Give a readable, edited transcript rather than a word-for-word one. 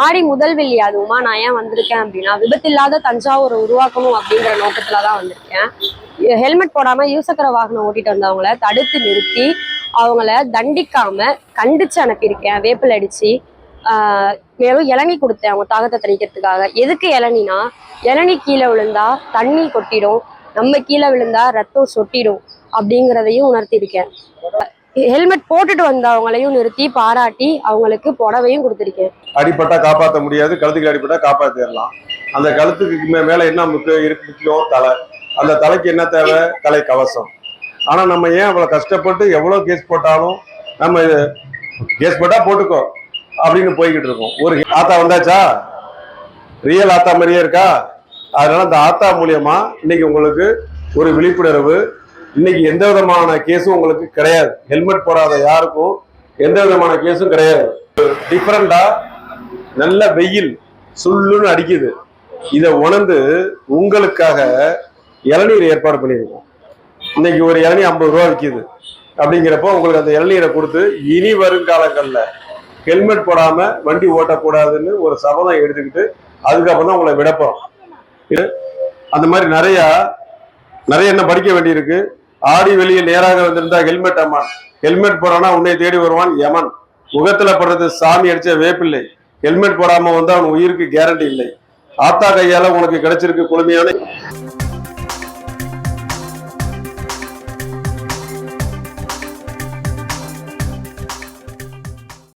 ஆடி முதல் வெள்ளி அதுவுமா நான் ஏன் வந்திருக்கேன் அப்படின்னா, விபத்தில்லாத தஞ்சாவூரை உருவாக்கணும் அப்படிங்கிற நோக்கத்துலதான் வந்திருக்கேன். ஹெல்மெட் போடாம இருசக்கர வாகனம் ஓட்டிட்டு வந்தவங்கள தடுத்து நிறுத்தி அவங்கள தண்டிக்காம கண்டிச்சு அனுப்பியிருக்கேன். வேப்பில் அடிச்சு மேலும் இளநீ கொடுத்தேன் அவங்க தாகத்தை தணிக்கிறதுக்காக. எதுக்கு இளநினா, இளநீ கீழே விழுந்தா தண்ணி கொட்டிடும், நம்ம கீழே விழுந்தா ரத்தம் சொட்டிடும் அப்படிங்கிறதையும் உணர்த்திருக்கேன். ஹெல்மெட் போட்டுட்டு வந்தவங்களையும் நிறுத்தி பாராட்டி அவங்களுக்கு புடவையும் கொடுத்துருக்கேன். அடிப்பட்டா காப்பாற்ற முடியாது, கழுத்துக்கு அடிப்பட்டா காப்பாற்றிடலாம். அந்த கழுத்துக்கு மேல என்ன முக்கியம்? தலை. அந்த தலைக்கு என்ன தேவை? தலை கவசம். ஆனா நம்ம ஏன் அவ்வளவு கஷ்டப்பட்டு எவ்வளவு கேஸ் போட்டாலும் நம்ம கேஸ் போட்டா போட்டுக்கோ அப்படின்னு போய்கிட்டு இருக்கோம். ஒரு ஆத்தா வந்தாச்சா, ரியல் ஆத்தா மாதிரியே இருக்கா. அதனால அந்த ஆத்தா மூலியமா இன்னைக்கு உங்களுக்கு ஒரு விழிப்புணர்வு. இன்னைக்கு எந்த விதமான கேஸும் உங்களுக்கு கிடையாது. ஹெல்மெட் போடாத யாருக்கும் எந்த விதமான கேஸும் கிடையாது. டிஃபரெண்டா நல்ல வெயில் சுள்ளுன்னு அடிக்குது. இதை உணர்ந்து உங்களுக்காக இளநீர் ஏற்பாடு பண்ணியிருக்கோம். இன்னைக்கு ஒரு இளநீ 50 ரூபா விற்கிது. அப்படிங்கிறப்போ உங்களுக்கு அந்த இளநீரை கொடுத்து இனி வருங்காலங்கள்ல ஹெல்மெட் போடாம வண்டி ஓட்டக்கூடாதுன்னு ஒரு சபதம் எடுத்துக்கிட்டு அதுக்கப்புறம் தான் உங்களை விடப்போம். அந்த மாதிரி நிறைய என்ன படிக்க வேண்டியிருக்கு. ஆடி வெளியில் நேராக வந்திருந்தா ஹெல்மெட் அம்மான், ஹெல்மெட் போறானா உன்னை தேடி வருவான் யமன், முகத்துல படுறது சாமி அடிச்ச வேப்பில்லை, ஹெல்மெட் போடாம வந்தா அவன் உயிருக்கு கேரண்டி இல்லை, ஆத்தா கையால உனக்கு கிடைச்சிருக்கு குளுமையான